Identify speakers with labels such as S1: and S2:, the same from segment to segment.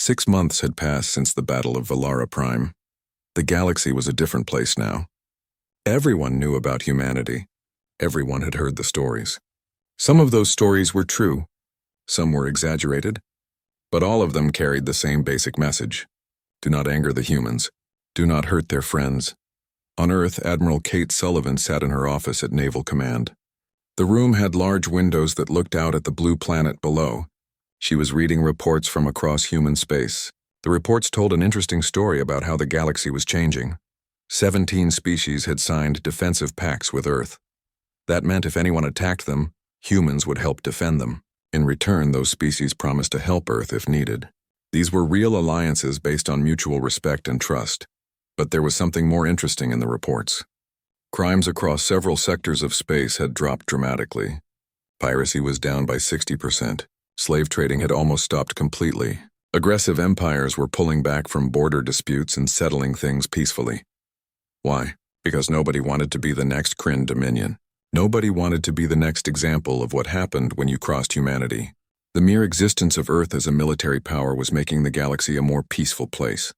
S1: 6 months had passed since the Battle of Valara Prime. The galaxy was a different place now. Everyone knew about humanity. Everyone had heard the stories. Some of those stories were true. Some were exaggerated. But all of them carried the same basic message. Do not anger the humans. Do not hurt their friends. On Earth, Admiral Kate Sullivan sat in her office at Naval Command. The room had large windows that looked out at the blue planet below. She was reading reports from across human space. The reports told an interesting story about how the galaxy was changing. 17 species had signed defensive pacts with Earth. That meant if anyone attacked them, humans would help defend them. In return, those species promised to help Earth if needed. These were real alliances based on mutual respect and trust. But there was something more interesting in the reports. Crimes across several sectors of space had dropped dramatically. Piracy was down by 60%. Slave trading had almost stopped completely. Aggressive empires were pulling back from border disputes and settling things peacefully. Why? Because nobody wanted to be the next Kryn Dominion. Nobody wanted to be the next example of what happened when you crossed humanity. The mere existence of Earth as a military power was making the galaxy a more peaceful place.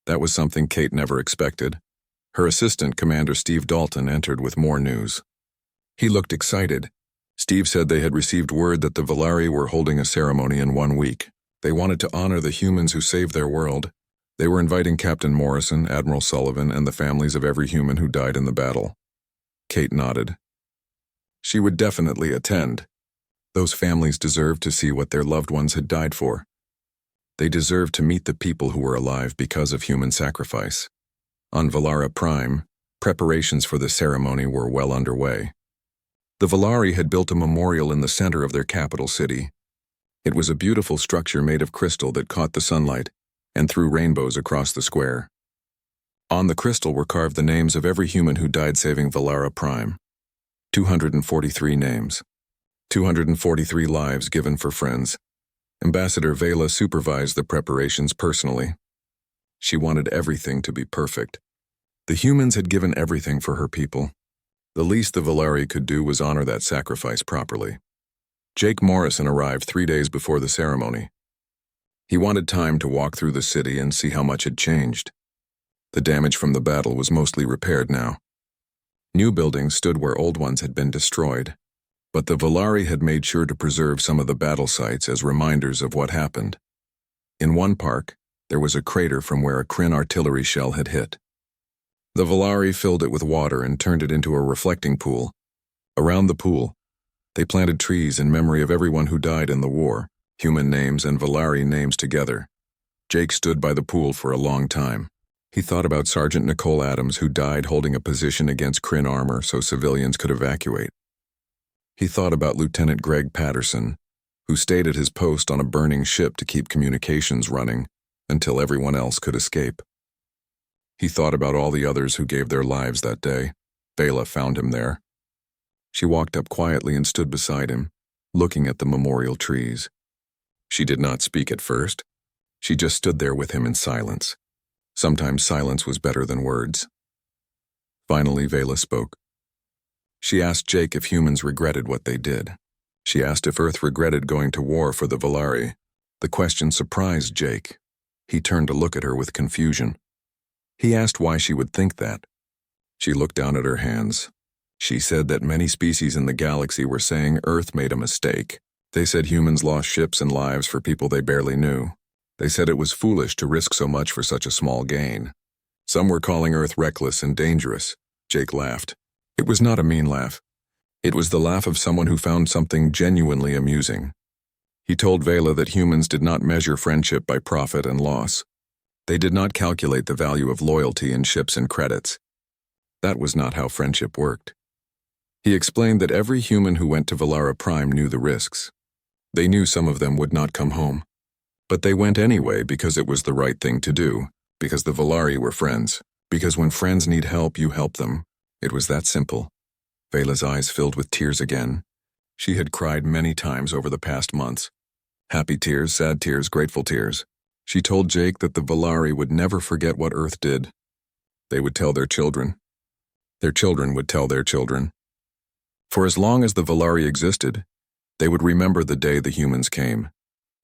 S1: That was something Kate never expected. Her assistant, Commander Steve Dalton, entered with more news. He looked excited. Steve said they had received word that the Valari were holding a ceremony in 1 week. They wanted to honor the humans who saved their world. They were inviting Captain Morrison, Admiral Sullivan, and the families of every human who died in the battle. Kate nodded. She would definitely attend. Those families deserved to see what their loved ones had died for. They deserved to meet the people who were alive because of human sacrifice. On Valara Prime, preparations for the ceremony were well underway. The Valari had built a memorial in the center of their capital city. It was a beautiful structure made of crystal that caught the sunlight and threw rainbows across the square. On the crystal were carved the names of every human who died saving Valara Prime. 243 names. 243 lives given for friends. Ambassador Vela supervised the preparations personally. She wanted everything to be perfect. The humans had given everything for her people. The least the Valari could do was honor that sacrifice properly. Jake Morrison arrived 3 days before the ceremony. He wanted time to walk through the city and see how much had changed. The damage from the battle was mostly repaired now. New buildings stood where old ones had been destroyed, but the Valari had made sure to preserve some of the battle sites as reminders of what happened. In one park, there was a crater from where a Kryn artillery shell had hit. The Valari filled it with water and turned it into a reflecting pool. Around the pool, they planted trees in memory of everyone who died in the war, human names and Valari names together. Jake stood by the pool for a long time. He thought about Sergeant Nicole Adams, who died holding a position against Kryn armor so civilians could evacuate. He thought about Lieutenant Greg Patterson, who stayed at his post on a burning ship to keep communications running until everyone else could escape. He thought about all the others who gave their lives that day. Vela found him there. She walked up quietly and stood beside him, looking at the memorial trees. She did not speak at first. She just stood there with him in silence. Sometimes silence was better than words. Finally, Vela spoke. She asked Jake if humans regretted what they did. She asked if Earth regretted going to war for the Valari. The question surprised Jake. He turned to look at her with confusion. He asked why she would think that. She looked down at her hands. She said that many species in the galaxy were saying Earth made a mistake. They said humans lost ships and lives for people they barely knew. They said it was foolish to risk so much for such a small gain. Some were calling Earth reckless and dangerous. Jake laughed. It was not a mean laugh. It was the laugh of someone who found something genuinely amusing. He told Vela that humans did not measure friendship by profit and loss. They did not calculate the value of loyalty in ships and credits. That was not how friendship worked. He explained that every human who went to Valara Prime knew the risks. They knew some of them would not come home. But they went anyway because it was the right thing to do, because the Valari were friends, because when friends need help, you help them. It was that simple. Vela's eyes filled with tears again. She had cried many times over the past months. Happy tears, sad tears, grateful tears. She told Jake that the Valari would never forget what Earth did. They would tell their children. Their children would tell their children. For as long as the Valari existed, they would remember the day the humans came,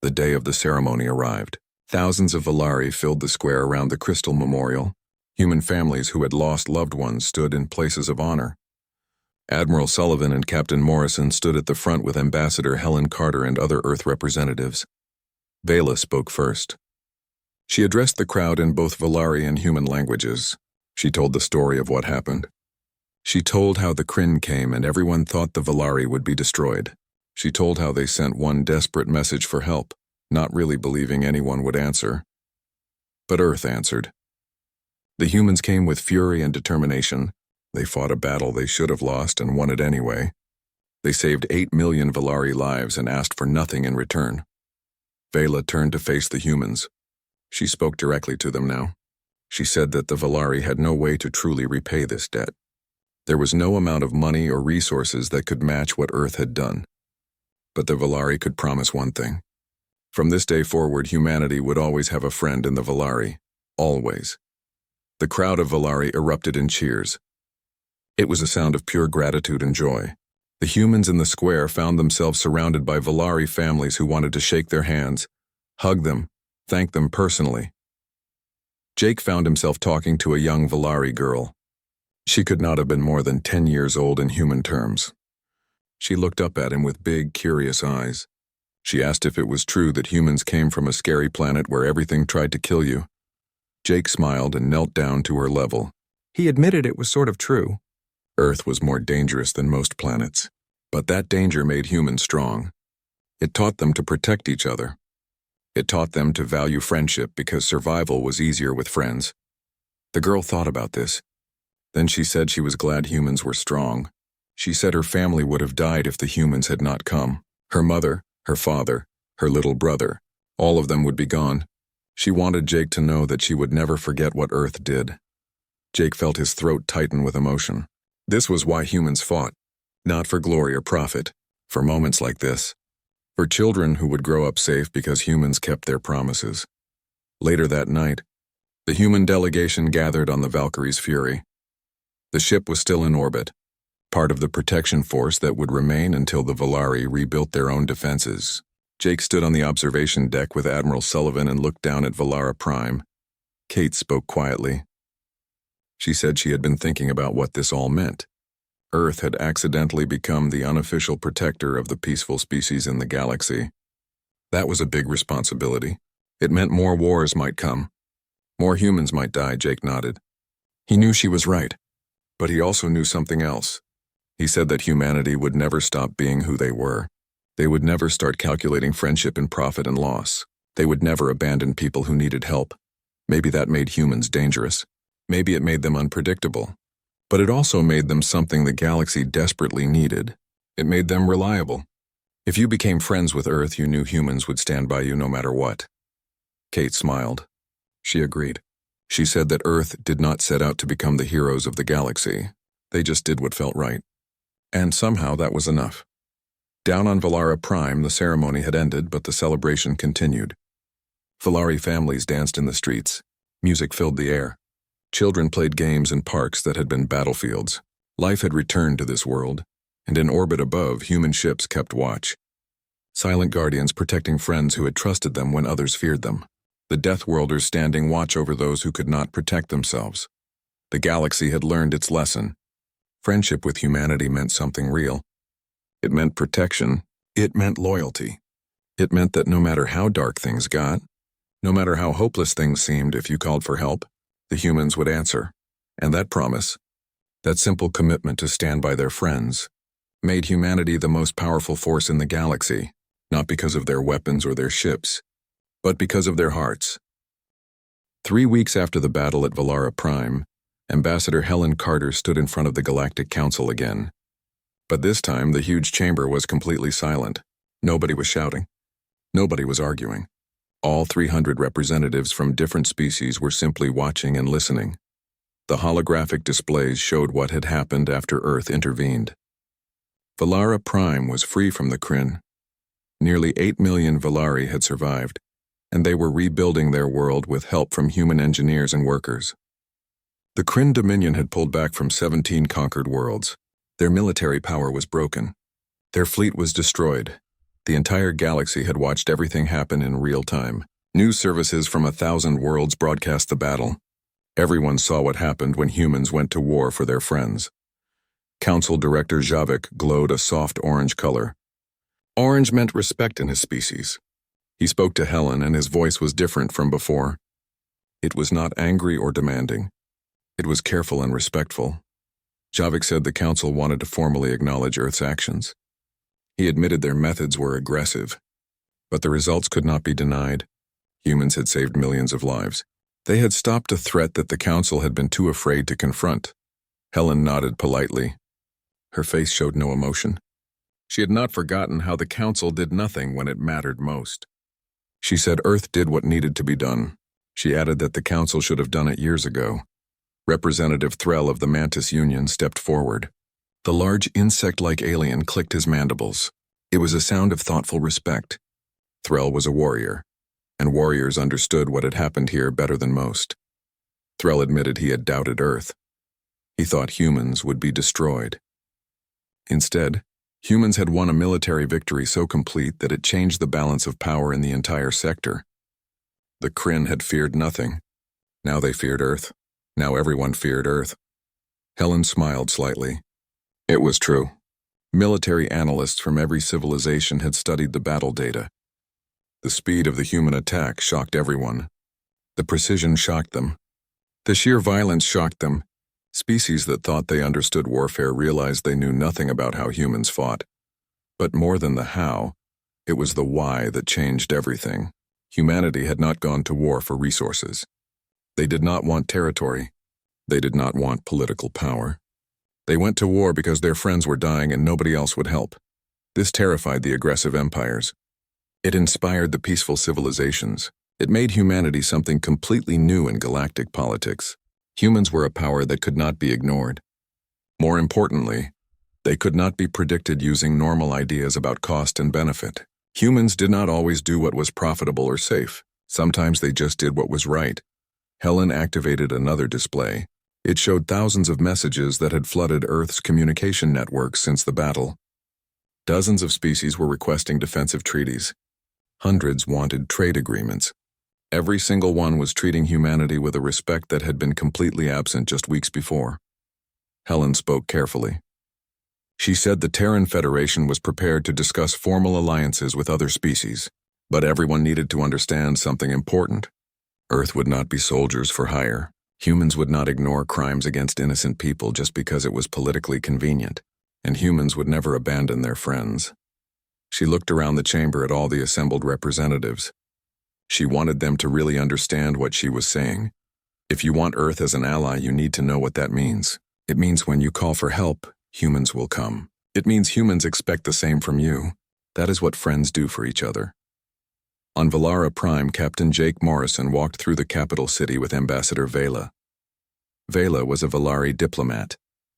S1: the day of the ceremony arrived. Thousands of Valari filled the square around the Crystal Memorial. Human families who had lost loved ones stood in places of honor. Admiral Sullivan and Captain Morrison stood at the front with Ambassador Helen Carter and other Earth representatives. Vela spoke first. She addressed the crowd in both Valari and human languages. She told the story of what happened. She told how the Kryn came and everyone thought the Valari would be destroyed. She told how they sent one desperate message for help, not really believing anyone would answer. But Earth answered. The humans came with fury and determination. They fought a battle they should have lost and won it anyway. They saved 8 million Valari lives and asked for nothing in return. Vela turned to face the humans. She spoke directly to them now. She said that the Valari had no way to truly repay this debt. There was no amount of money or resources that could match what Earth had done. But the Valari could promise one thing. From this day forward, humanity would always have a friend in the Valari. Always. The crowd of Valari erupted in cheers. It was a sound of pure gratitude and joy. The humans in the square found themselves surrounded by Valari families who wanted to shake their hands, hug them, thank them personally. Jake found himself talking to a young Valari girl. She could not have been more than 10 years old in human terms. She looked up at him with big, curious eyes. She asked if it was true that humans came from a scary planet where everything tried to kill you. Jake smiled and knelt down to her level. He admitted it was sort of true. Earth was more dangerous than most planets, but that danger made humans strong. It taught them to protect each other. It taught them to value friendship because survival was easier with friends. The girl thought about this. Then she said she was glad humans were strong. She said her family would have died if the humans had not come. Her mother, her father, her little brother, all of them would be gone. She wanted Jake to know that she would never forget what Earth did. Jake felt his throat tighten with emotion. This was why humans fought, not for glory or profit, for moments like this, for children who would grow up safe because humans kept their promises. Later that night, the human delegation gathered on the Valkyrie's Fury. The ship was still in orbit, part of the protection force that would remain until the Valari rebuilt their own defenses. Jake stood on the observation deck with Admiral Sullivan and looked down at Valara Prime. Kate spoke quietly. She said she had been thinking about what this all meant. Earth had accidentally become the unofficial protector of the peaceful species in the galaxy. That was a big responsibility. It meant more wars might come. More humans might die, Jake nodded. He knew she was right, but he also knew something else. He said that humanity would never stop being who they were. They would never start calculating friendship in profit and loss. They would never abandon people who needed help. Maybe that made humans dangerous. Maybe it made them unpredictable. But it also made them something the galaxy desperately needed. It made them reliable. If you became friends with Earth, you knew humans would stand by you no matter what. Kate smiled. She agreed. She said that Earth did not set out to become the heroes of the galaxy. They just did what felt right. And somehow that was enough. Down on Valara Prime, the ceremony had ended, but the celebration continued. Valari families danced in the streets. Music filled the air. Children played games in parks that had been battlefields. Life had returned to this world, and in orbit above, human ships kept watch. Silent guardians protecting friends who had trusted them when others feared them. The Deathworlders standing watch over those who could not protect themselves. The galaxy had learned its lesson. Friendship with humanity meant something real. It meant protection. It meant loyalty. It meant that no matter how dark things got, no matter how hopeless things seemed, if you called for help, the humans would answer. And that promise, that simple commitment to stand by their friends, made humanity the most powerful force in the galaxy, not because of their weapons or their ships, but because of their hearts. 3 weeks after the battle at Valara Prime, Ambassador Helen Carter stood in front of the Galactic Council again. But this time, the huge chamber was completely silent. Nobody was shouting. Nobody was arguing. All 300 representatives from different species were simply watching and listening. The holographic displays showed what had happened after Earth intervened. Valara Prime was free from the Kryn. Nearly 8 million Valari had survived, and they were rebuilding their world with help from human engineers and workers. The Kryn Dominion had pulled back from 17 conquered worlds. Their military power was broken. Their fleet was destroyed. The entire galaxy had watched everything happen in real time. News services from 1,000 worlds broadcast the battle. Everyone saw what happened when humans went to war for their friends. Council Director Javik glowed a soft orange color. Orange meant respect in his species. He spoke to Helen, and his voice was different from before. It was not angry or demanding. It was careful and respectful. Javik said the council wanted to formally acknowledge Earth's actions. He admitted their methods were aggressive, but the results could not be denied. Humans had saved millions of lives. They had stopped a threat that the council had been too afraid to confront. Helen nodded politely. Her face showed no emotion. She had not forgotten how the council did nothing when it mattered most. She said Earth did what needed to be done. She added that the council should have done it years ago. Representative Threll of the Mantis Union stepped forward. The large insect-like alien clicked his mandibles. It was a sound of thoughtful respect. Threll was a warrior, and warriors understood what had happened here better than most. Threll admitted he had doubted Earth. He thought humans would be destroyed. Instead, humans had won a military victory so complete that it changed the balance of power in the entire sector. The Kryn had feared nothing. Now they feared Earth. Now everyone feared Earth. Helen smiled slightly. It was true. Military analysts from every civilization had studied the battle data. The speed of the human attack shocked everyone. The precision shocked them. The sheer violence shocked them. Species that thought they understood warfare realized they knew nothing about how humans fought. But more than the how, it was the why that changed everything. Humanity had not gone to war for resources. They did not want territory. They did not want political power. They went to war because their friends were dying and nobody else would help. This terrified the aggressive empires. It inspired the peaceful civilizations. It made humanity something completely new in galactic politics. Humans were a power that could not be ignored. More importantly, they could not be predicted using normal ideas about cost and benefit. Humans did not always do what was profitable or safe. Sometimes they just did what was right. Helen activated another display. It showed thousands of messages that had flooded Earth's communication networks since the battle. Dozens of species were requesting defensive treaties. Hundreds wanted trade agreements. Every single one was treating humanity with a respect that had been completely absent just weeks before. Helen spoke carefully. She said the Terran Federation was prepared to discuss formal alliances with other species, but everyone needed to understand something important. Earth would not be soldiers for hire. Humans would not ignore crimes against innocent people just because it was politically convenient, and humans would never abandon their friends. She looked around the chamber at all the assembled representatives. She wanted them to really understand what she was saying. If you want Earth as an ally, you need to know what that means. It means when you call for help, humans will come. It means humans expect the same from you. That is what friends do for each other. On Valara Prime, Captain Jake Morrison walked through the capital city with Ambassador Vela. Vela was a Valari diplomat.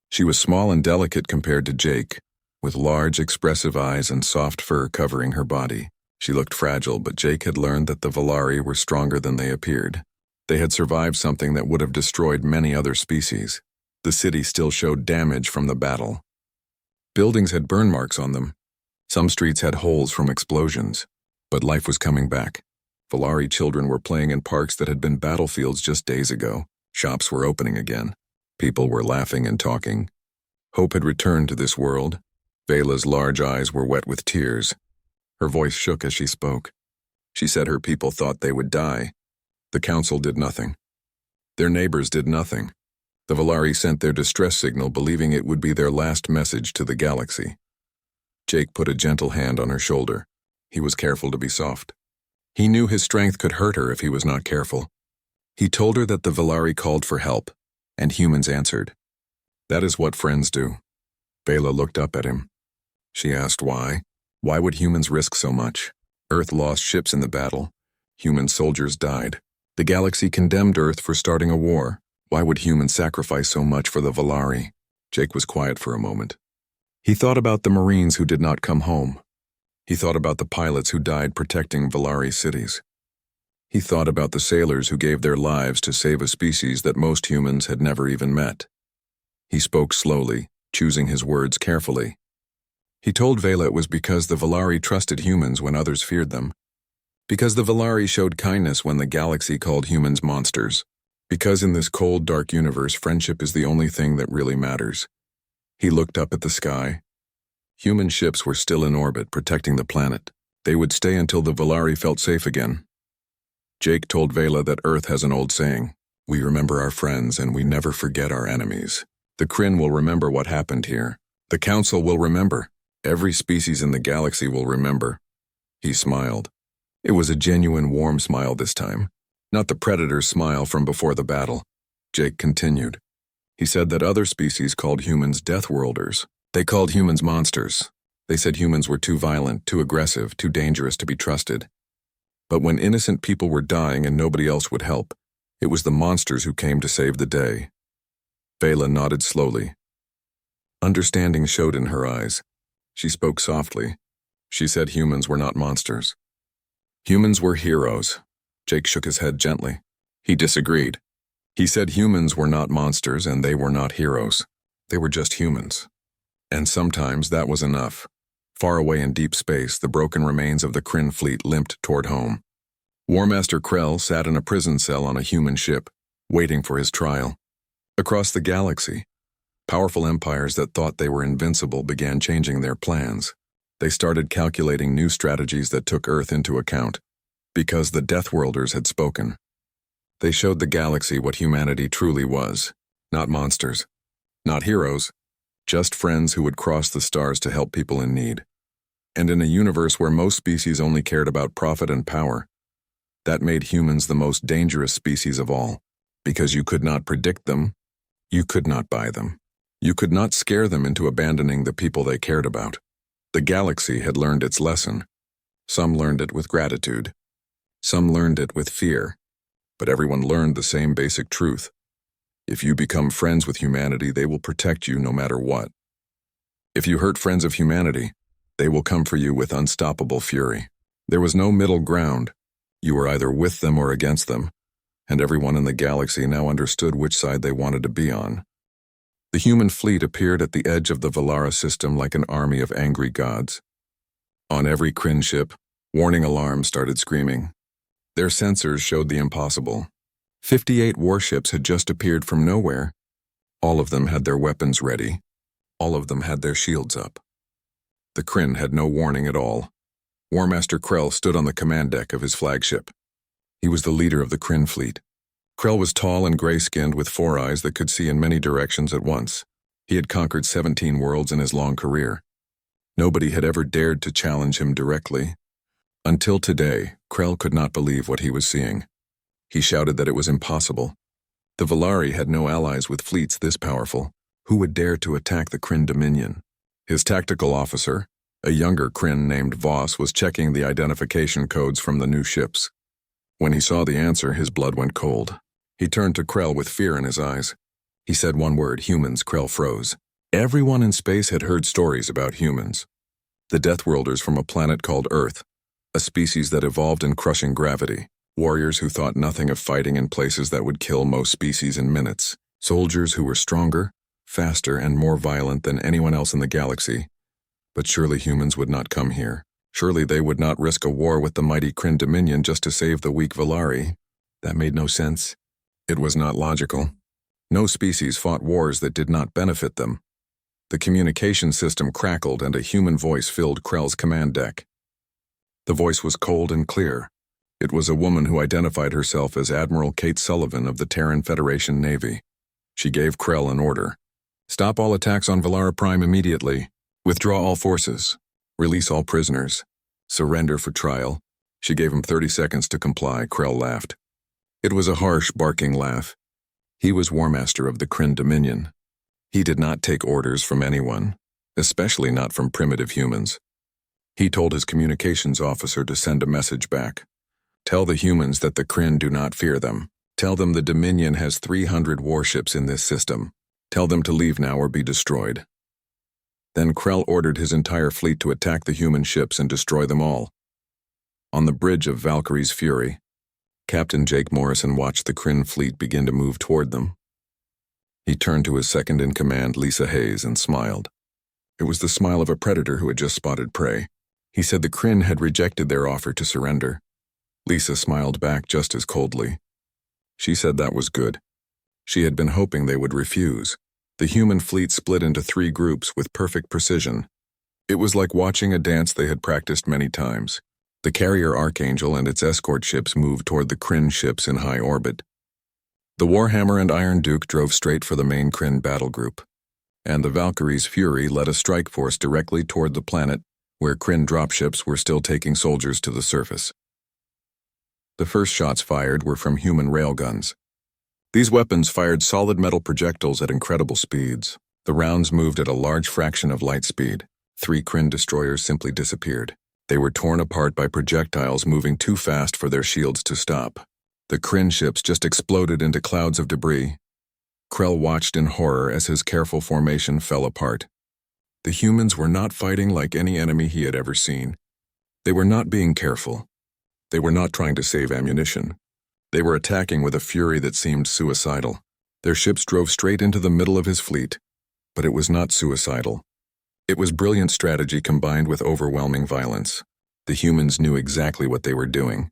S1: She was small and delicate compared to Jake, with large, expressive eyes and soft fur covering her body. She looked fragile, but Jake had learned that the Valari were stronger than they appeared. They had survived something that would have destroyed many other species. The city still showed damage from the battle. Buildings had burn marks on them. Some streets had holes from explosions. But life was coming back. Valari children were playing in parks that had been battlefields just days ago. Shops were opening again. People were laughing and talking. Hope had returned to this world. Vela's large eyes were wet with tears. Her voice shook as she spoke. She said her people thought they would die. The council did nothing. Their neighbors did nothing. The Valari sent their distress signal, believing it would be their last message to the galaxy. Jake put a gentle hand on her shoulder. He was careful to be soft. He knew his strength could hurt her if he was not careful. He told her that the Valari called for help, and humans answered. That is what friends do. Vela looked up at him. She asked why. Why would humans risk so much? Earth lost ships in the battle. Human soldiers died. The galaxy condemned Earth for starting a war. Why would humans sacrifice so much for the Valari? Jake was quiet for a moment. He thought about the Marines who did not come home. He thought about the pilots who died protecting Valari cities. He thought about the sailors who gave their lives to save a species that most humans had never even met. He spoke slowly, choosing his words carefully. He told Vela it was because the Valari trusted humans when others feared them. Because the Valari showed kindness when the galaxy called humans monsters. Because in this cold, dark universe, friendship is the only thing that really matters. He looked up at the sky. Human ships were still in orbit, protecting the planet. They would stay until the Valari felt safe again. Jake told Vela that Earth has an old saying, "We remember our friends and we never forget our enemies." The Kryn will remember what happened here. The Council will remember. Every species in the galaxy will remember. He smiled. It was a genuine, warm smile this time, not the predator's smile from before the battle. Jake continued. He said that other species called humans Deathworlders. They called humans monsters. They said humans were too violent, too aggressive, too dangerous to be trusted. But when innocent people were dying and nobody else would help, it was the monsters who came to save the day. Vela nodded slowly. Understanding showed in her eyes. She spoke softly. She said humans were not monsters. Humans were heroes. Jake shook his head gently. He disagreed. He said humans were not monsters and they were not heroes. They were just humans. And sometimes that was enough. Far away in deep space, the broken remains of the Kryn fleet limped toward home. War Master Krell sat in a prison cell on a human ship, waiting for his trial. Across the galaxy, powerful empires that thought they were invincible began changing their plans. They started calculating new strategies that took Earth into account, because the Deathworlders had spoken. They showed the galaxy what humanity truly was. Not monsters, not heroes, just friends who would cross the stars to help people in need. And in a universe where most species only cared about profit and power, that made humans the most dangerous species of all. Because you could not predict them, you could not buy them. You could not scare them into abandoning the people they cared about. The galaxy had learned its lesson. Some learned it with gratitude. Some learned it with fear. But everyone learned the same basic truth. If you become friends with humanity, they will protect you no matter what. If you hurt friends of humanity, they will come for you with unstoppable fury. There was no middle ground. You were either with them or against them, and everyone in the galaxy now understood which side they wanted to be on. The human fleet appeared at the edge of the Valara system like an army of angry gods. On every Kryn ship, warning alarms started screaming. Their sensors showed the impossible. 58 warships had just appeared from nowhere. All of them had their weapons ready. All of them had their shields up. The Kryn had no warning at all. War Master Krell stood on the command deck of his flagship. He was the leader of the Kryn fleet. Krell was tall and gray-skinned with 4 eyes that could see in many directions at once. He had conquered 17 worlds in his long career. Nobody had ever dared to challenge him directly. Until today, Krell could not believe what he was seeing. He shouted that it was impossible. The Valari had no allies with fleets this powerful. Who would dare to attack the Kryn Dominion? His tactical officer, a younger Kryn named Voss, was checking the identification codes from the new ships. When he saw the answer, his blood went cold. He turned to Krell with fear in his eyes. He said one word, humans. Krell froze. Everyone in space had heard stories about humans. The Deathworlders from a planet called Earth, a species that evolved in crushing gravity. Warriors who thought nothing of fighting in places that would kill most species in minutes. Soldiers who were stronger, faster, and more violent than anyone else in the galaxy. But surely humans would not come here. Surely they would not risk a war with the mighty Kryn Dominion just to save the weak Valari. That made no sense. It was not logical. No species fought wars that did not benefit them. The communication system crackled and a human voice filled Krell's command deck. The voice was cold and clear. It was a woman who identified herself as Admiral Kate Sullivan of the Terran Federation Navy. She gave Krell an order. Stop all attacks on Valara Prime immediately. Withdraw all forces. Release all prisoners. Surrender for trial. She gave him 30 seconds to comply. Krell laughed. It was a harsh, barking laugh. He was War Master of the Kryn Dominion. He did not take orders from anyone, especially not from primitive humans. He told his communications officer to send a message back. Tell the humans that the Kryn do not fear them. Tell them the Dominion has 300 warships in this system. Tell them to leave now or be destroyed. Then Krell ordered his entire fleet to attack the human ships and destroy them all. On the bridge of Valkyrie's Fury, Captain Jake Morrison watched the Kryn fleet begin to move toward them. He turned to his second-in-command, Lisa Hayes, and smiled. It was the smile of a predator who had just spotted prey. He said the Kryn had rejected their offer to surrender. Lisa smiled back just as coldly. She said that was good. She had been hoping they would refuse. The human fleet split into 3 groups with perfect precision. It was like watching a dance they had practiced many times. The carrier Archangel and its escort ships moved toward the Kryn ships in high orbit. The Warhammer and Iron Duke drove straight for the main Kryn battle group, and the Valkyrie's Fury led a strike force directly toward the planet where Kryn dropships were still taking soldiers to the surface. The first shots fired were from human railguns. These weapons fired solid metal projectiles at incredible speeds. The rounds moved at a large fraction of light speed. 3 Kryn destroyers simply disappeared. They were torn apart by projectiles moving too fast for their shields to stop. The Kryn ships just exploded into clouds of debris. Krell watched in horror as his careful formation fell apart. The humans were not fighting like any enemy he had ever seen. They were not being careful. They were not trying to save ammunition. They were attacking with a fury that seemed suicidal. Their ships drove straight into the middle of his fleet, but it was not suicidal. It was brilliant strategy combined with overwhelming violence. The humans knew exactly what they were doing.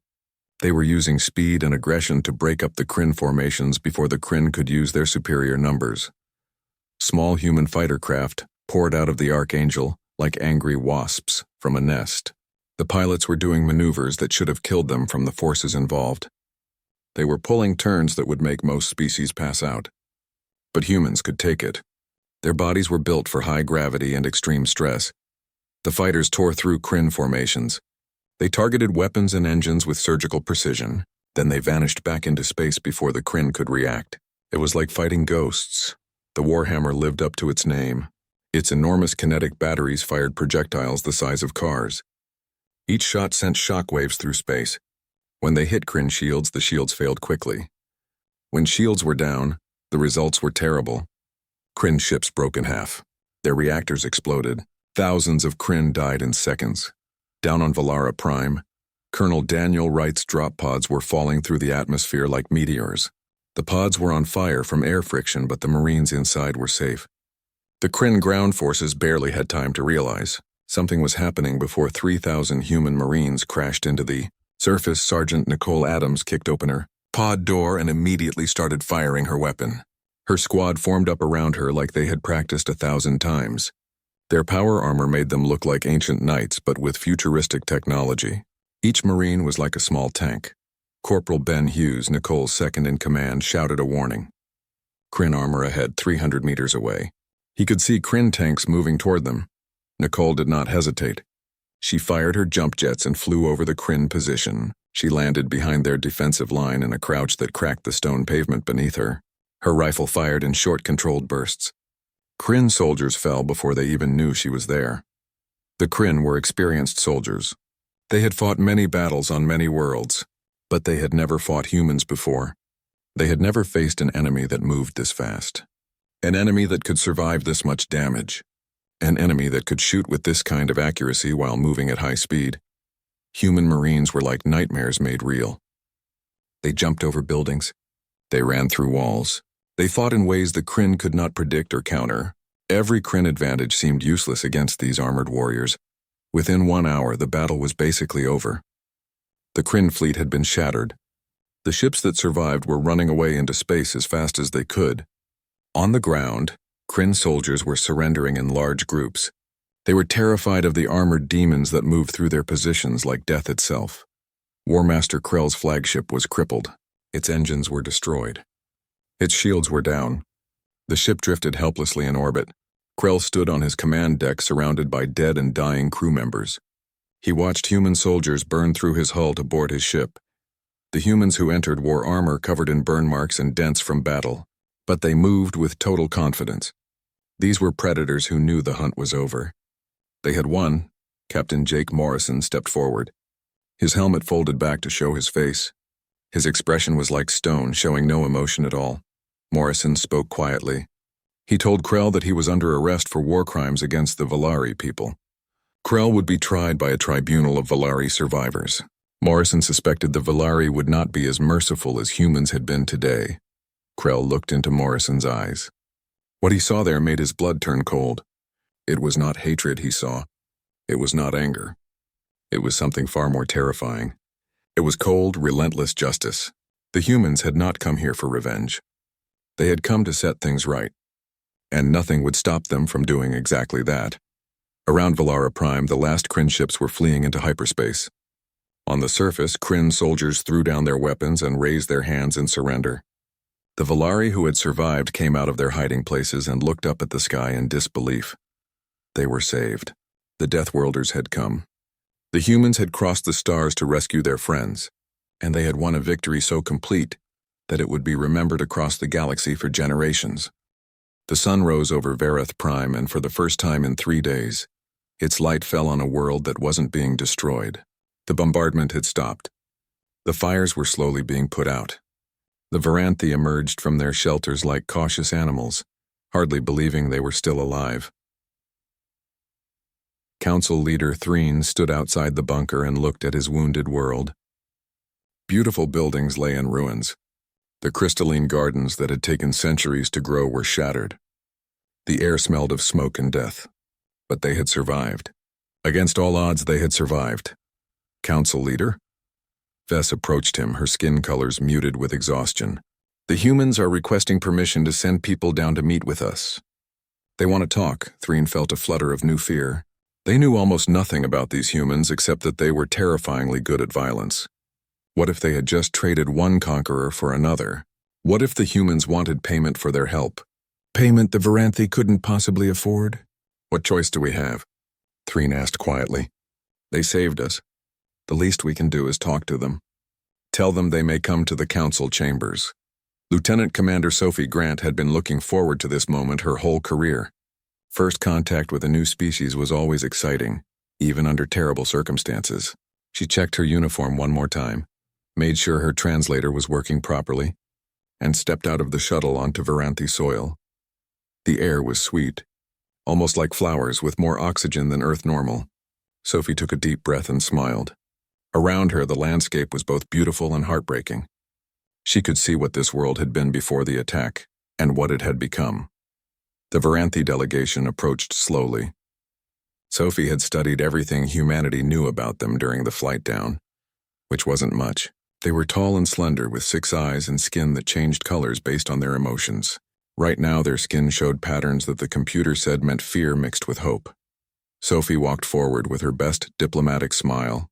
S1: They were using speed and aggression to break up the Kryn formations before the Kryn could use their superior numbers. Small human fighter craft poured out of the Archangel like angry wasps from a nest. The pilots were doing maneuvers that should have killed them from the forces involved. They were pulling turns that would make most species pass out. But humans could take it. Their bodies were built for high gravity and extreme stress. The fighters tore through Kryn formations. They targeted weapons and engines with surgical precision. Then they vanished back into space before the Kryn could react. It was like fighting ghosts. The Warhammer lived up to its name. Its enormous kinetic batteries fired projectiles the size of cars. Each shot sent shockwaves through space. When they hit Kryn shields, the shields failed quickly. When shields were down, the results were terrible. Kryn ships broke in half. Their reactors exploded. Thousands of Kryn died in seconds. Down on Valara Prime, Colonel Daniel Wright's drop pods were falling through the atmosphere like meteors. The pods were on fire from air friction, but the Marines inside were safe. The Kryn ground forces barely had time to realize something was happening before 3,000 human Marines crashed into the surface. Sergeant Nicole Adams kicked open her pod door and immediately started firing her weapon. Her squad formed up around her like they had practiced 1,000 times. Their power armor made them look like ancient knights, but with futuristic technology. Each Marine was like a small tank. Corporal Ben Hughes, Nicole's second-in-command, shouted a warning. Kryn armor ahead, 300 meters away. He could see Kryn tanks moving toward them. Nicole did not hesitate. She fired her jump jets and flew over the Kryn position. She landed behind their defensive line in a crouch that cracked the stone pavement beneath her. Her rifle fired in short, controlled bursts. Kryn soldiers fell before they even knew she was there. The Kryn were experienced soldiers. They had fought many battles on many worlds, but they had never fought humans before. They had never faced an enemy that moved this fast. An enemy that could survive this much damage. An enemy that could shoot with this kind of accuracy while moving at high speed. Human Marines were like nightmares made real. They jumped over buildings. They ran through walls. They fought in ways the Kryn could not predict or counter. Every Kryn advantage seemed useless against these armored warriors. Within 1 hour, the battle was basically over. The Kryn fleet had been shattered. The ships that survived were running away into space as fast as they could. On the ground, Kryn soldiers were surrendering in large groups. They were terrified of the armored demons that moved through their positions like death itself. War Master Krell's flagship was crippled. Its engines were destroyed. Its shields were down. The ship drifted helplessly in orbit. Krell stood on his command deck surrounded by dead and dying crew members. He watched human soldiers burn through his hull to board his ship. The humans who entered wore armor covered in burn marks and dents from battle, but they moved with total confidence. These were predators who knew the hunt was over. They had won. Captain Jake Morrison stepped forward. His helmet folded back to show his face. His expression was like stone, showing no emotion at all. Morrison spoke quietly. He told Krell that he was under arrest for war crimes against the Valari people. Krell would be tried by a tribunal of Valari survivors. Morrison suspected the Valari would not be as merciful as humans had been today. Krell looked into Morrison's eyes. What he saw there made his blood turn cold. It was not hatred he saw. It was not anger. It was something far more terrifying. It was cold, relentless justice. The humans had not come here for revenge. They had come to set things right. And nothing would stop them from doing exactly that. Around Valara Prime, the last Kryn ships were fleeing into hyperspace. On the surface, Kryn soldiers threw down their weapons and raised their hands in surrender. The Valari who had survived came out of their hiding places and looked up at the sky in disbelief. They were saved. The Deathworlders had come. The humans had crossed the stars to rescue their friends, and they had won a victory so complete that it would be remembered across the galaxy for generations. The sun rose over Vareth Prime, and for the first time in 3 days, its light fell on a world that wasn't being destroyed. The bombardment had stopped. The fires were slowly being put out. The Varanthi emerged from their shelters like cautious animals, hardly believing they were still alive. Council leader Threen stood outside the bunker and looked at his wounded world. Beautiful buildings lay in ruins. The crystalline gardens that had taken centuries to grow were shattered. The air smelled of smoke and death. But they had survived. Against all odds, they had survived. Council leader? Vess approached him, her skin colors muted with exhaustion. The humans are requesting permission to send people down to meet with us. They want to talk. Threen felt a flutter of new fear. They knew almost nothing about these humans except that they were terrifyingly good at violence. What if they had just traded one conqueror for another? What if the humans wanted payment for their help? Payment the Varanthi couldn't possibly afford? What choice do we have? Threen asked quietly. They saved us. The least we can do is talk to them. Tell them they may come to the council chambers. Lieutenant Commander Sophie Grant had been looking forward to this moment her whole career. First contact with a new species was always exciting, even under terrible circumstances. She checked her uniform one more time, made sure her translator was working properly, and stepped out of the shuttle onto Varanthi soil. The air was sweet, almost like flowers with more oxygen than Earth normal. Sophie took a deep breath and smiled. Around her, the landscape was both beautiful and heartbreaking. She could see what this world had been before the attack, and what it had become. The Varanthi delegation approached slowly. Sophie had studied everything humanity knew about them during the flight down, which wasn't much. They were tall and slender, with 6 eyes and skin that changed colors based on their emotions. Right now, their skin showed patterns that the computer said meant fear mixed with hope. Sophie walked forward with her best diplomatic smile.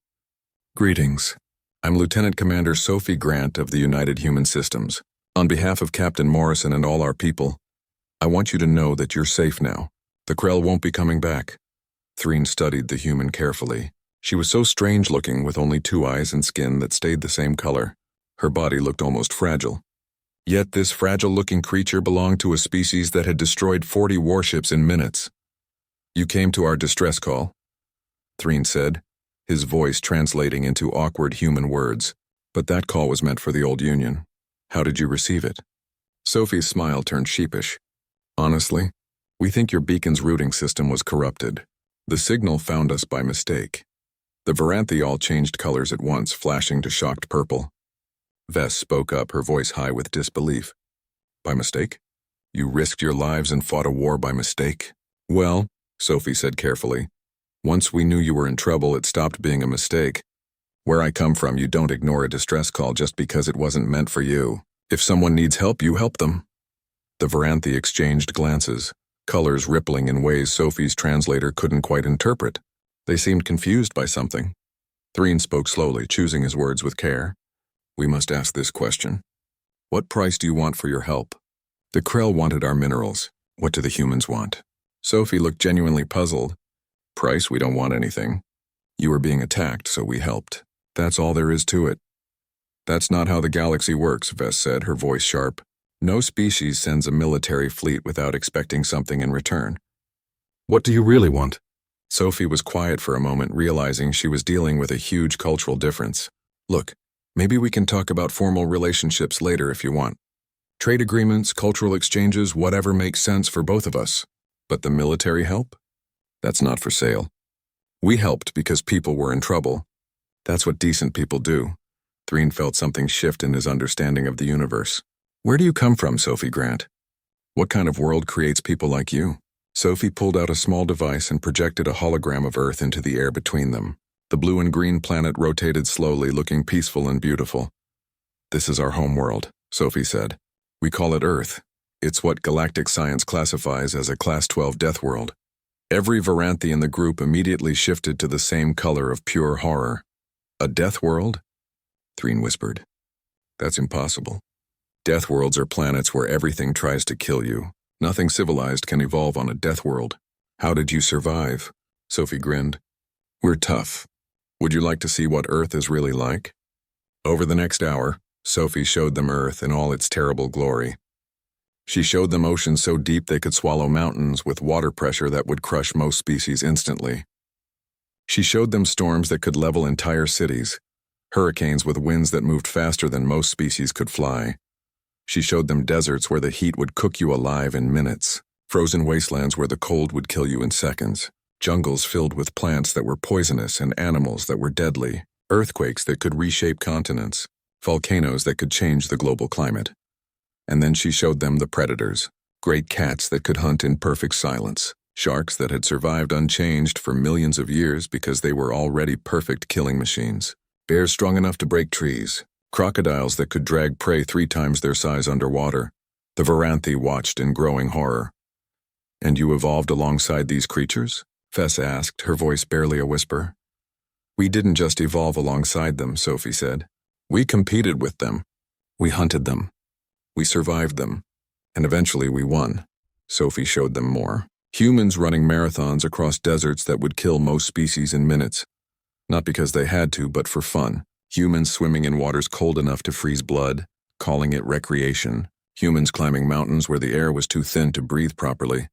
S1: Greetings. I'm Lieutenant Commander Sophie Grant of the United Human Systems. On behalf of Captain Morrison and all our people, I want you to know that you're safe now. The Krell won't be coming back. Threen studied the human carefully. She was so strange-looking with only 2 eyes and skin that stayed the same color. Her body looked almost fragile. Yet this fragile-looking creature belonged to a species that had destroyed 40 warships in minutes. You came to our distress call, Threen said, his voice translating into awkward human words. But that call was meant for the old Union. How did you receive it? Sophie's smile turned sheepish. Honestly, we think your beacon's routing system was corrupted. The signal found us by mistake. The Varanthi all changed colors at once, flashing to shocked purple. Vess spoke up, her voice high with disbelief. By mistake? You risked your lives and fought a war by mistake? Well, Sophie said carefully, once we knew you were in trouble, it stopped being a mistake. Where I come from, you don't ignore a distress call just because it wasn't meant for you. If someone needs help, you help them. The Varanthi exchanged glances, colors rippling in ways Sophie's translator couldn't quite interpret. They seemed confused by something. Threen spoke slowly, choosing his words with care. We must ask this question. What price do you want for your help? The Krell wanted our minerals. What do the humans want? Sophie looked genuinely puzzled. Price, we don't want anything. You were being attacked, so we helped. That's all there is to it. That's not how the galaxy works, Vess said, her voice sharp. No species sends a military fleet without expecting something in return. What do you really want? Sophie was quiet for a moment, realizing she was dealing with a huge cultural difference. Look, maybe we can talk about formal relationships later if you want. Trade agreements, cultural exchanges, whatever makes sense for both of us. But the military help? That's not for sale. We helped because people were in trouble. That's what decent people do. Threen felt something shift in his understanding of the universe. Where do you come from, Sophie Grant? What kind of world creates people like you? Sophie pulled out a small device and projected a hologram of Earth into the air between them. The blue and green planet rotated slowly, looking peaceful and beautiful. "This is our home world," Sophie said. "We call it Earth. It's what galactic science classifies as a Class 12 death world." Every Varanthi in the group immediately shifted to the same color of pure horror. "A death world?" Threen whispered. "That's impossible. Death worlds are planets where everything tries to kill you. Nothing civilized can evolve on a death world." "How did you survive?" Sophie grinned. "We're tough. Would you like to see what Earth is really like?" Over the next hour, Sophie showed them Earth in all its terrible glory. She showed them oceans so deep they could swallow mountains with water pressure that would crush most species instantly. She showed them storms that could level entire cities, hurricanes with winds that moved faster than most species could fly. She showed them deserts where the heat would cook you alive in minutes, frozen wastelands where the cold would kill you in seconds, jungles filled with plants that were poisonous and animals that were deadly, earthquakes that could reshape continents, volcanoes that could change the global climate. And then she showed them the predators, great cats that could hunt in perfect silence, sharks that had survived unchanged for millions of years because they were already perfect killing machines, bears strong enough to break trees, crocodiles that could drag prey 3 times their size underwater. The Varanthi watched in growing horror. "And you evolved alongside these creatures?" Fess asked, her voice barely a whisper. "We didn't just evolve alongside them," Sophie said. "We competed with them. We hunted them. We survived them. And eventually we won." Sophie showed them more. Humans running marathons across deserts that would kill most species in minutes. Not because they had to, but for fun. Humans swimming in waters cold enough to freeze blood, calling it recreation. Humans climbing mountains where the air was too thin to breathe properly,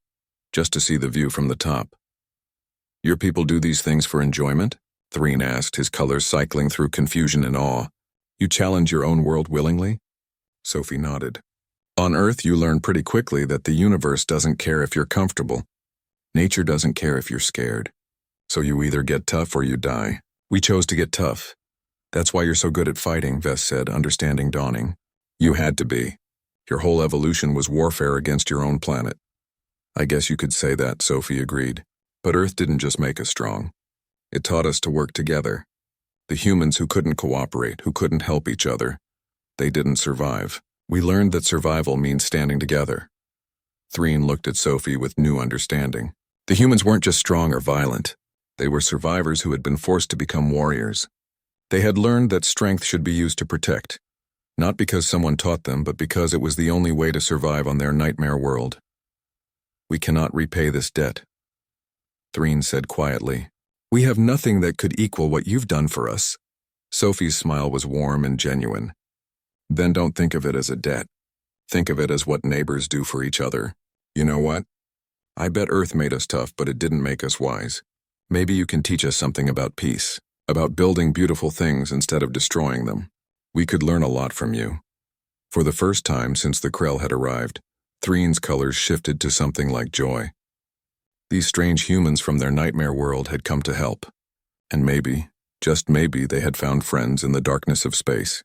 S1: just to see the view from the top. "Your people do these things for enjoyment?" Threen asked, his colors cycling through confusion and awe. "You challenge your own world willingly?" Sophie nodded. "On Earth, you learn pretty quickly that the universe doesn't care if you're comfortable. Nature doesn't care if you're scared. So you either get tough or you die. We chose to get tough. That's why you're so good at fighting," Vess said, understanding dawning. "You had to be. Your whole evolution was warfare against your own planet." "I guess you could say that," Sophie agreed. "But Earth didn't just make us strong. It taught us to work together. The humans who couldn't cooperate, who couldn't help each other, they didn't survive. We learned that survival means standing together." Threen looked at Sophie with new understanding. The humans weren't just strong or violent. They were survivors who had been forced to become warriors. They had learned that strength should be used to protect, not because someone taught them, but because it was the only way to survive on their nightmare world. "We cannot repay this debt," Threen said quietly. "We have nothing that could equal what you've done for us." Sophie's smile was warm and genuine. "Then don't think of it as a debt. Think of it as what neighbors do for each other. You know what? I bet Earth made us tough, but it didn't make us wise. Maybe you can teach us something about peace, about building beautiful things instead of destroying them. We could learn a lot from you." For the first time since the Krell had arrived, Threen's colors shifted to something like joy. These strange humans from their nightmare world had come to help. And maybe, just maybe, they had found friends in the darkness of space.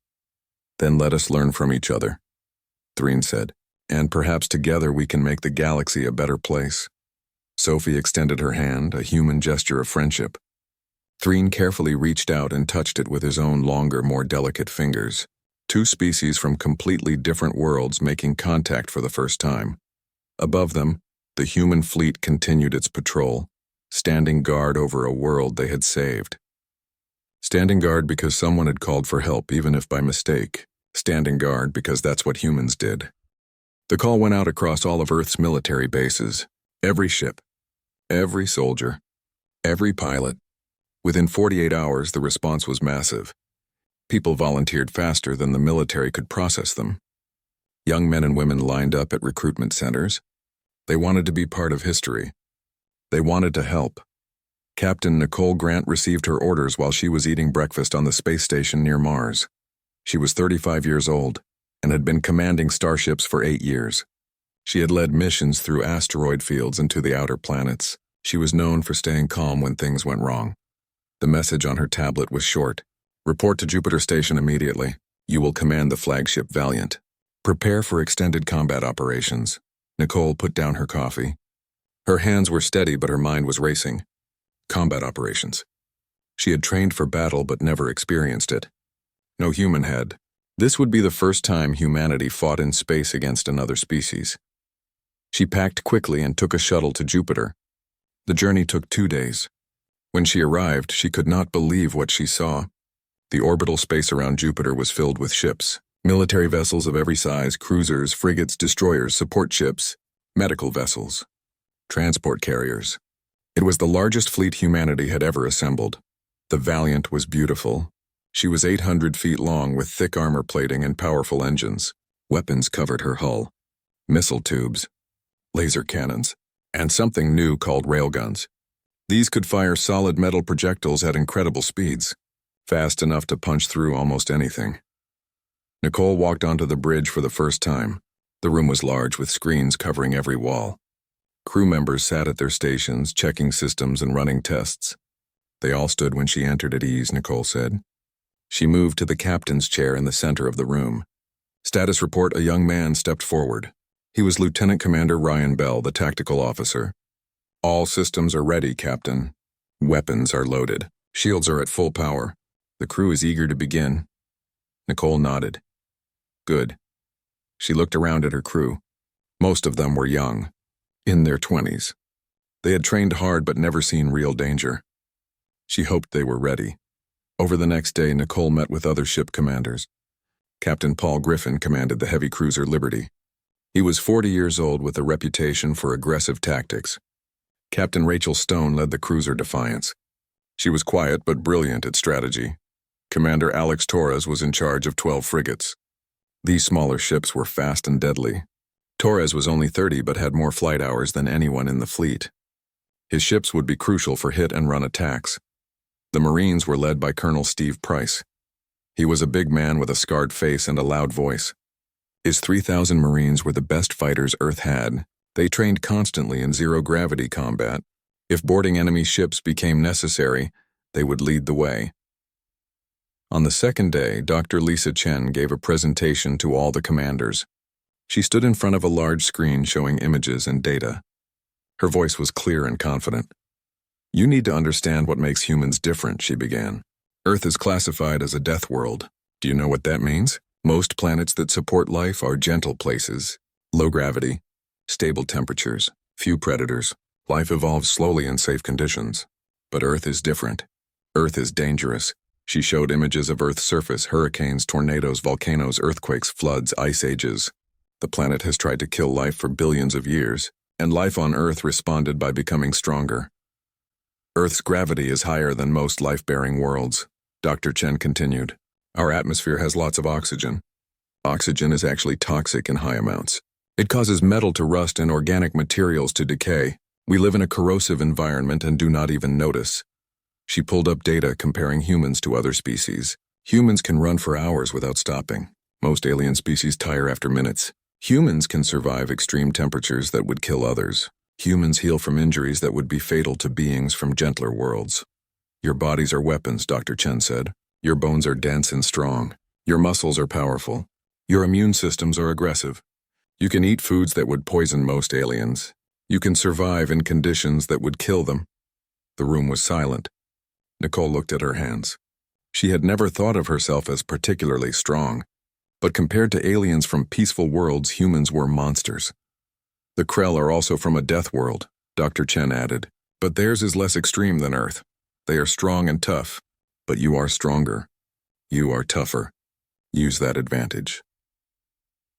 S1: "Then let us learn from each other," Threen said, "and perhaps together we can make the galaxy a better place." Sophie extended her hand, a human gesture of friendship. Threen carefully reached out and touched it with his own longer, more delicate fingers. 2 species from completely different worlds making contact for the first time. Above them, the human fleet continued its patrol, standing guard over a world they had saved. Standing guard because someone had called for help, even if by mistake. Standing guard because that's what humans did. The call went out across all of Earth's military bases. Every ship, every soldier, every pilot. Within 48 hours, the response was massive. People volunteered faster than the military could process them. Young men and women lined up at recruitment centers. They wanted to be part of history. They wanted to help. Captain Nicole Grant received her orders while she was eating breakfast on the space station near Mars. She was 35 years old and had been commanding starships for 8 years. She had led missions through asteroid fields and to the outer planets. She was known for staying calm when things went wrong. The message on her tablet was short. "Report to Jupiter Station immediately. You will command the flagship Valiant. Prepare for extended combat operations." Nicole put down her coffee. Her hands were steady, but her mind was racing. Combat operations. She had trained for battle but never experienced it. No human had. This would be the first time humanity fought in space against another species. She packed quickly and took a shuttle to Jupiter. The journey took 2 days. When she arrived, she could not believe what she saw. The orbital space around Jupiter was filled with ships, military vessels of every size, cruisers, frigates, destroyers, support ships, medical vessels, transport carriers. It was the largest fleet humanity had ever assembled. The Valiant was beautiful. She was 800 feet long with thick armor plating and powerful engines. Weapons covered her hull. Missile tubes, laser cannons, and something new called railguns. These could fire solid metal projectiles at incredible speeds, fast enough to punch through almost anything. Nicole walked onto the bridge for the first time. The room was large with screens covering every wall. Crew members sat at their stations, checking systems and running tests. They all stood when she entered at ease, Nicole said. She moved to the captain's chair in the center of the room. Status report: a young man stepped forward. He was Lieutenant Commander Ryan Bell, the tactical officer. All systems are ready, Captain. Weapons are loaded. Shields are at full power. The crew is eager to begin. Nicole nodded. Good. She looked around at her crew. Most of them were young, in their 20s. They had trained hard but never seen real danger. She hoped they were ready. Over the next day, Nicole met with other ship commanders. Captain Paul Griffin commanded the heavy cruiser Liberty. He was 40 years old with a reputation for aggressive tactics. Captain Rachel Stone led the cruiser Defiance. She was quiet but brilliant at strategy. Commander Alex Torres was in charge of 12 frigates. These smaller ships were fast and deadly. Torres was only 30 but had more flight hours than anyone in the fleet. His ships would be crucial for hit-and-run attacks. The Marines were led by Colonel Steve Price. He was a big man with a scarred face and a loud voice. His 3,000 Marines were the best fighters Earth had. They trained constantly in zero-gravity combat. If boarding enemy ships became necessary, they would lead the way. On the second day, Dr. Lisa Chen gave a presentation to all the commanders. She stood in front of a large screen showing images and data. Her voice was clear and confident. You need to understand what makes humans different, she began. Earth is classified as a death world. Do you know what that means? Most planets that support life are gentle places. Low gravity, stable temperatures, few predators. Life evolves slowly in safe conditions. But Earth is different. Earth is dangerous. She showed images of Earth's surface: hurricanes, tornadoes, volcanoes, earthquakes, floods, ice ages. The planet has tried to kill life for billions of years, and life on Earth responded by becoming stronger. Earth's gravity is higher than most life-bearing worlds, Dr. Chen continued. Our atmosphere has lots of oxygen. Oxygen is actually toxic in high amounts. It causes metal to rust and organic materials to decay. We live in a corrosive environment and do not even notice. She pulled up data comparing humans to other species. Humans can run for hours without stopping. Most alien species tire after minutes. Humans can survive extreme temperatures that would kill others. Humans heal from injuries that would be fatal to beings from gentler worlds. Your bodies are weapons, Dr. Chen said. Your bones are dense and strong. Your muscles are powerful. Your immune systems are aggressive. You can eat foods that would poison most aliens. You can survive in conditions that would kill them. The room was silent. Nicole looked at her hands. She had never thought of herself as particularly strong. But compared to aliens from peaceful worlds, humans were monsters. The Krell are also from a death world, Dr. Chen added. But theirs is less extreme than Earth. They are strong and tough. But you are stronger. You are tougher. Use that advantage.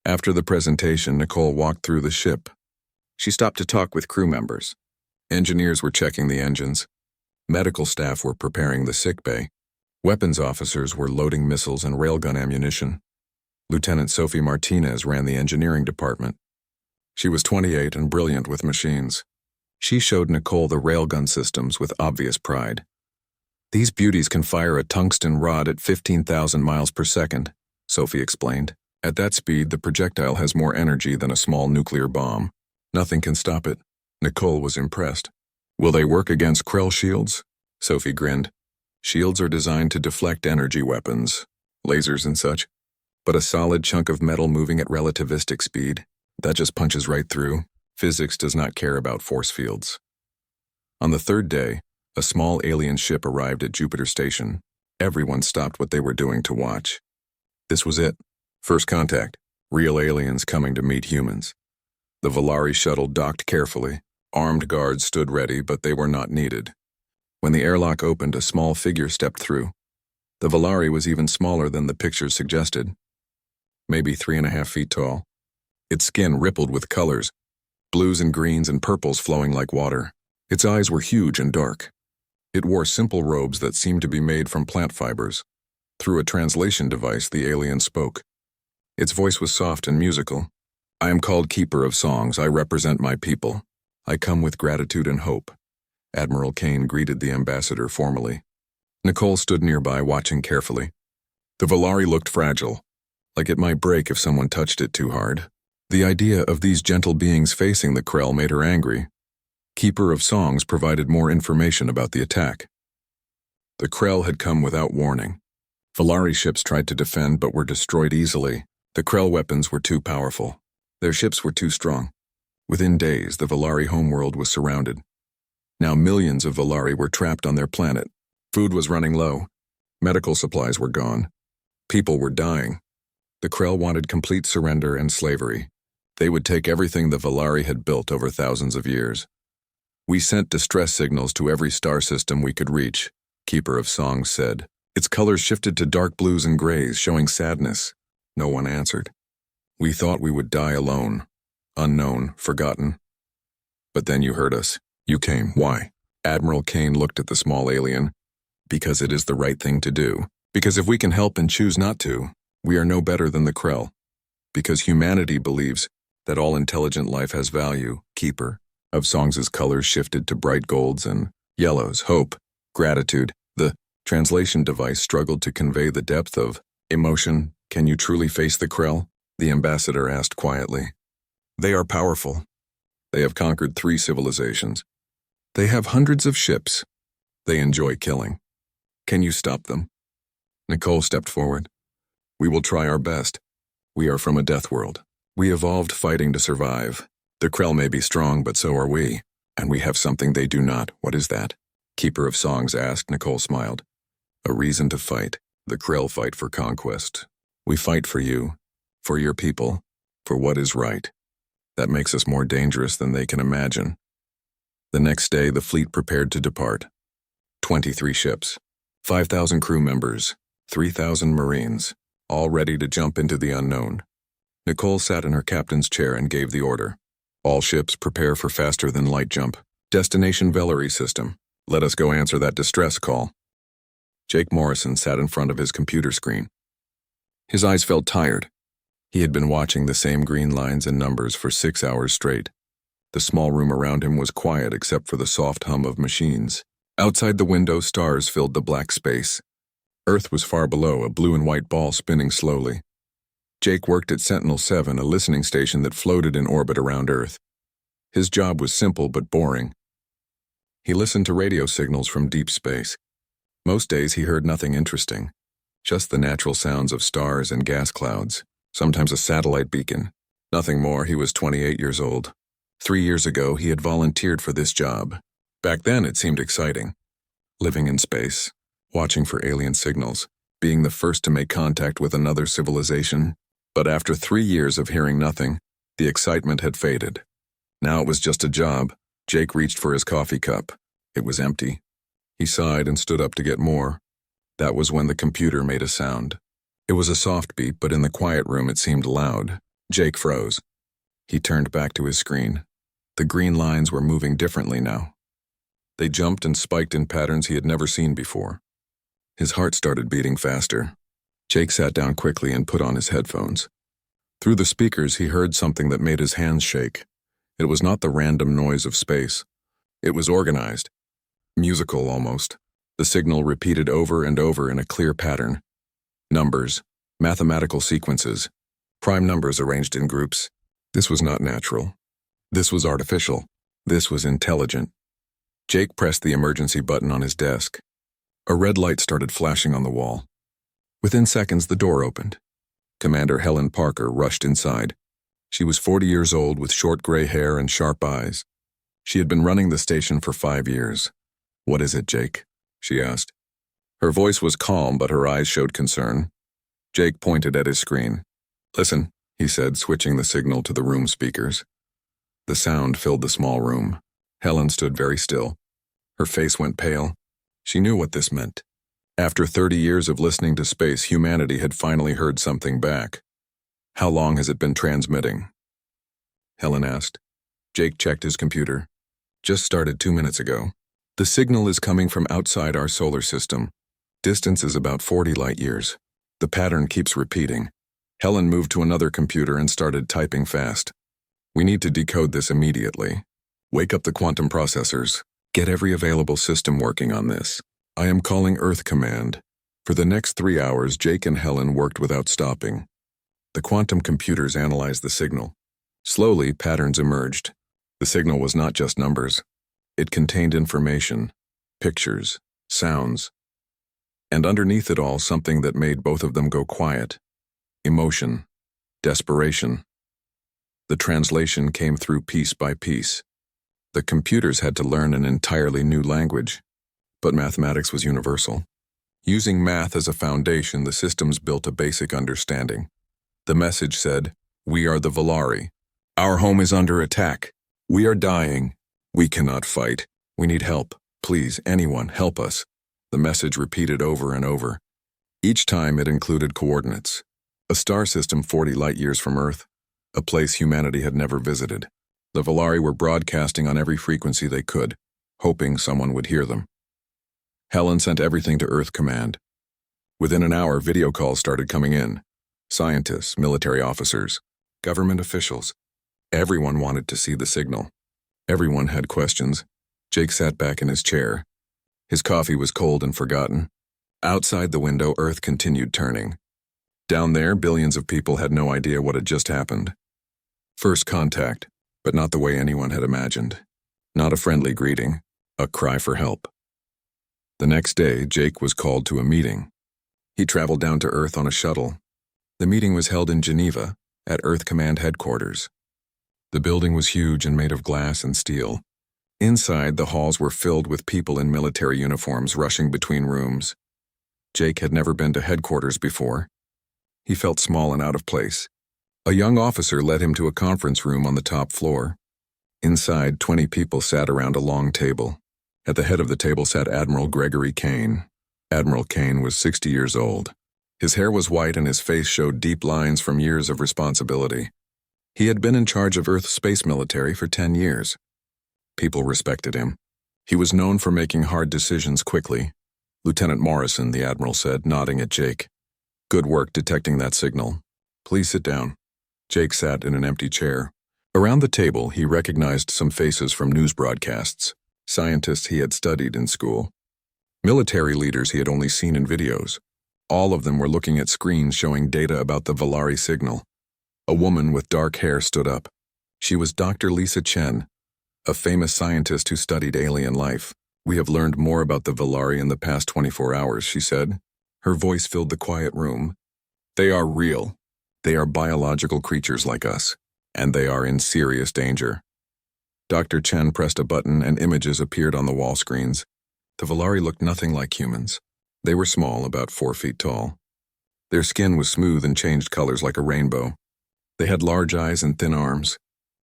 S1: After the presentation, Nicole walked through the ship. She stopped to talk with crew members. Engineers were checking the engines. Medical staff were preparing the sick bay. Weapons officers were loading missiles and railgun ammunition. Lieutenant Sophie Martinez ran the engineering department. She was 28 and brilliant with machines. She showed Nicole the railgun systems with obvious pride. These beauties can fire a tungsten rod at 15,000 miles per second, Sophie explained. At that speed, the projectile has more energy than a small nuclear bomb. Nothing can stop it. Nicole was impressed. Will they work against Krell shields? Sophie grinned. Shields are designed to deflect energy weapons, lasers and such. But a solid chunk of metal moving at relativistic speed, that just punches right through. Physics does not care about force fields. On the third day, A small alien ship arrived at Jupiter Station. Everyone stopped what they were doing to watch. This was it. First contact. Real aliens coming to meet humans. The Volari shuttle docked carefully. Armed guards stood ready, but they were not needed. When the airlock opened, a small figure stepped through. The Volari was even smaller than the pictures suggested. Maybe 3.5 feet tall. Its skin rippled with colors, blues and greens and purples flowing like water. Its eyes were huge and dark. It wore simple robes that seemed to be made from plant fibers. Through a translation device, the alien spoke. Its voice was soft and musical. I am called Keeper of Songs. I represent my people. I come with gratitude and hope. Admiral Kane greeted the ambassador formally. Nicole stood nearby, watching carefully. The Volari looked fragile, like it might break if someone touched it too hard. The idea of these gentle beings facing the Krell made her angry. Keeper of Songs provided more information about the attack. The Krell had come without warning. Volari ships tried to defend but were destroyed easily. The Krell weapons were too powerful. Their ships were too strong. Within days, the Volari homeworld was surrounded. Now millions of Volari were trapped on their planet. Food was running low. Medical supplies were gone. People were dying. The Krell wanted complete surrender and slavery. They would take everything the Volari had built over thousands of years. We sent distress signals to every star system we could reach, Keeper of Songs said. Its colors shifted to dark blues and grays, showing sadness. No one answered. We thought we would die alone, unknown, forgotten. But then you heard us. You came. Why? Admiral Kane looked at the small alien. Because it is the right thing to do. Because if we can help and choose not to, we are no better than the Krell. Because humanity believes that all intelligent life has value, Keeper of Songs' colors shifted to bright golds and yellows, hope, gratitude. The translation device struggled to convey the depth of emotion. Can you truly face the Krell? The ambassador asked quietly. They are powerful. They have conquered 3 civilizations. They have hundreds of ships. They enjoy killing. Can you stop them? Nicole stepped forward. We will try our best. We are from a death world. We evolved fighting to survive. The Krell may be strong, but so are we. And we have something they do not. What is that? Keeper of Songs asked. Nicole smiled. A reason to fight. The Krell fight for conquest. We fight for you, for your people, for what is right. That makes us more dangerous than they can imagine. The next day, the fleet prepared to depart. 23 ships, 5,000 crew members, 3,000 Marines, all ready to jump into the unknown. Nicole sat in her captain's chair and gave the order. All ships prepare for faster than light jump. Destination Vellery system. Let us go answer that distress call. Jake Morrison sat in front of his computer screen. His eyes felt tired. He had been watching the same green lines and numbers for 6 hours straight. The small room around him was quiet except for the soft hum of machines. Outside the window, stars filled the black space. Earth was far below, a blue and white ball spinning slowly. Jake worked at Sentinel-7, a listening station that floated in orbit around Earth. His job was simple but boring. He listened to radio signals from deep space. Most days he heard nothing interesting, just the natural sounds of stars and gas clouds, sometimes a satellite beacon. Nothing more. He was 28 years old. 3 years ago, he had volunteered for this job. Back then, it seemed exciting. Living in space, watching for alien signals, being the first to make contact with another civilization. But after 3 years of hearing nothing, the excitement had faded. Now it was just a job. Jake reached for his coffee cup. It was empty. He sighed and stood up to get more. That was when the computer made a sound. It was a soft beep, but in the quiet room it seemed loud. Jake froze. He turned back to his screen. The green lines were moving differently now. They jumped and spiked in patterns he had never seen before. His heart started beating faster. Jake sat down quickly and put on his headphones. Through the speakers he heard something that made his hands shake. It was not the random noise of space. It was organized. Musical almost. The signal repeated over and over in a clear pattern. Numbers, mathematical sequences, prime numbers arranged in groups. This was not natural. This was artificial. This was intelligent. Jake pressed the emergency button on his desk. A red light started flashing on the wall. Within seconds, the door opened. Commander Helen Parker rushed inside. She was 40 years old with short gray hair and sharp eyes. She had been running the station for 5 years. "What is it, Jake?" she asked. Her voice was calm, but her eyes showed concern. Jake pointed at his screen. "Listen," he said, switching the signal to the room speakers. The sound filled the small room. Helen stood very still. Her face went pale. She knew what this meant. After 30 years of listening to space, humanity had finally heard something back. "How long has it been transmitting?" Helen asked. Jake checked his computer. "Just started 2 minutes ago. The signal is coming from outside our solar system. Distance is about 40 light years. The pattern keeps repeating." Helen moved to another computer and started typing fast. "We need to decode this immediately. Wake up the quantum processors. Get every available system working on this. I am calling Earth Command." For the next 3 hours, Jake and Helen worked without stopping. The quantum computers analyzed the signal. Slowly, patterns emerged. The signal was not just numbers. It contained information, pictures, sounds, and underneath it all, something that made both of them go quiet. Emotion, desperation. The translation came through piece by piece. The computers had to learn an entirely new language, but mathematics was universal. Using math as a foundation, the systems built a basic understanding. The message said, "We are the Volari. Our home is under attack. We are dying. We cannot fight. We need help. Please, anyone, help us." The message repeated over and over. Each time it included coordinates. A star system 40 light years from Earth, a place humanity had never visited. The Volari were broadcasting on every frequency they could, hoping someone would hear them. Helen sent everything to Earth Command. Within an hour, video calls started coming in. Scientists, military officers, government officials. Everyone wanted to see the signal. Everyone had questions. Jake sat back in his chair. His coffee was cold and forgotten. Outside the window, Earth continued turning. Down there, billions of people had no idea what had just happened. First contact, but not the way anyone had imagined. Not a friendly greeting, a cry for help. The next day, Jake was called to a meeting. He traveled down to Earth on a shuttle. The meeting was held in Geneva, at Earth Command headquarters. The building was huge and made of glass and steel. Inside, the halls were filled with people in military uniforms rushing between rooms. Jake had never been to headquarters before. He felt small and out of place. A young officer led him to a conference room on the top floor. Inside, 20 people sat around a long table. At the head of the table sat Admiral Gregory Kane. Admiral Kane was 60 years old. His hair was white and his face showed deep lines from years of responsibility. He had been in charge of Earth's space military for 10 years. People respected him. He was known for making hard decisions quickly. "Lieutenant Morrison," the Admiral said, nodding at Jake. "Good work detecting that signal. Please sit down." Jake sat in an empty chair. Around the table, he recognized some faces from news broadcasts, scientists he had studied in school, military leaders he had only seen in videos. All of them were looking at screens showing data about the Volari signal. A woman with dark hair stood up. She was Dr. Lisa Chen, a famous scientist who studied alien life. "We have learned more about the Volari in the past 24 hours, she said. Her voice filled the quiet room. "They are real. They are biological creatures like us, and they are in serious danger." Dr. Chen pressed a button and images appeared on the wall screens. The Volari looked nothing like humans. They were small, about 4 feet tall. Their skin was smooth and changed colors like a rainbow. They had large eyes and thin arms.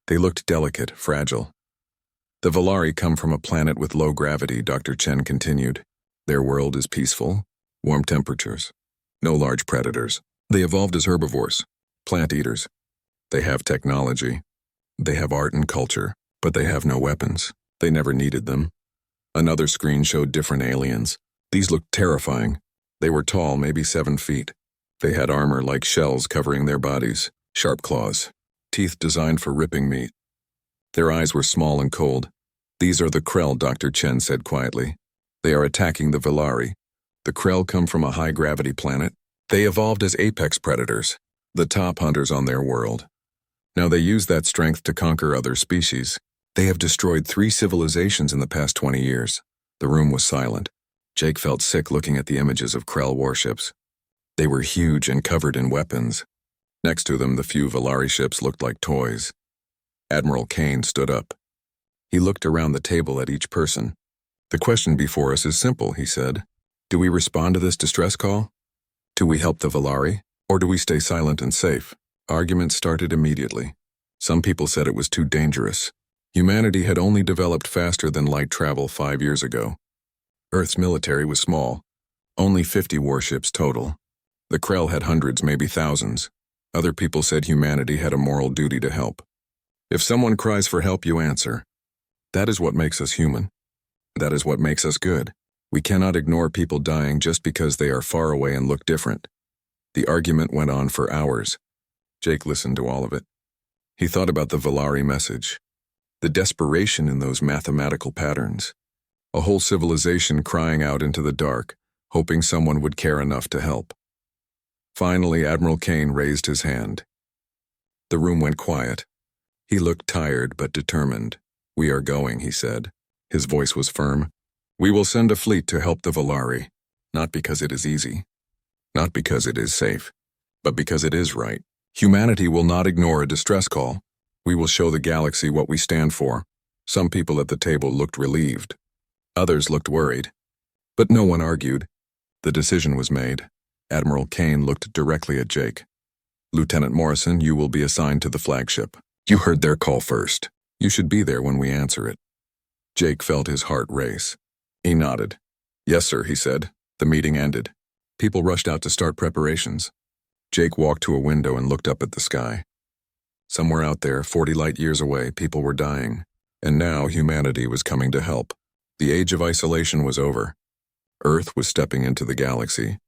S1: They looked delicate, fragile. "The Volari come from a planet with low gravity," Dr. Chen continued. "Their world is peaceful, warm temperatures, no large predators. They evolved as herbivores, plant eaters. They have technology. They have art and culture, but they have no weapons. They never needed them." Another screen showed different aliens. These looked terrifying. They were tall, maybe 7 feet. They had armor like shells covering their bodies, sharp claws, teeth designed for ripping meat. Their eyes were small and cold. "These are the Krell," Dr. Chen said quietly. "They are attacking the Volari. The Krell come from a high-gravity planet. They evolved as apex predators, the top hunters on their world. Now they use that strength to conquer other species. They have destroyed 3 civilizations in the past 20 years. The room was silent. Jake felt sick looking at the images of Krell warships. They were huge and covered in weapons. Next to them, the few Volari ships looked like toys. Admiral Kane stood up. He looked around the table at each person. The question before us is simple, he said. Do we respond to this distress call? Do we help the Valari? Or do we stay silent and safe? Arguments started immediately. Some people said it was too dangerous. Humanity had only developed faster than light travel 5 years ago. Earth's military was small, only 50 warships total. The Krell had hundreds, maybe thousands. Other people said humanity had a moral duty to help. If someone cries for help, you answer. That is what makes us human. That is what makes us good. We cannot ignore people dying just because they are far away and look different. The argument went on for hours. Jake listened to all of it. He thought about the Valari message, the desperation in those mathematical patterns, a whole civilization crying out into the dark, hoping someone would care enough to help. Finally, Admiral Kane raised his hand. The room went quiet. He looked tired but determined. We are going, he said. His voice was firm. We will send a fleet to help the Valari, not because it is easy, not because it is safe, but because it is right. Humanity will not ignore a distress call. We will show the galaxy what we stand for. Some people at the table looked relieved. Others looked worried. But no one argued. The decision was made. Admiral Kane looked directly at Jake. Lieutenant Morrison, you will be assigned to the flagship. You heard their call first. You should be there when we answer it. Jake felt his heart race. He nodded. Yes, sir, he said. The meeting ended. People rushed out to start preparations. Jake walked to a window and looked up at the sky. Somewhere out there, 40 light years away, people were dying. And now humanity was coming to help. The age of isolation was over. Earth was stepping into the galaxy,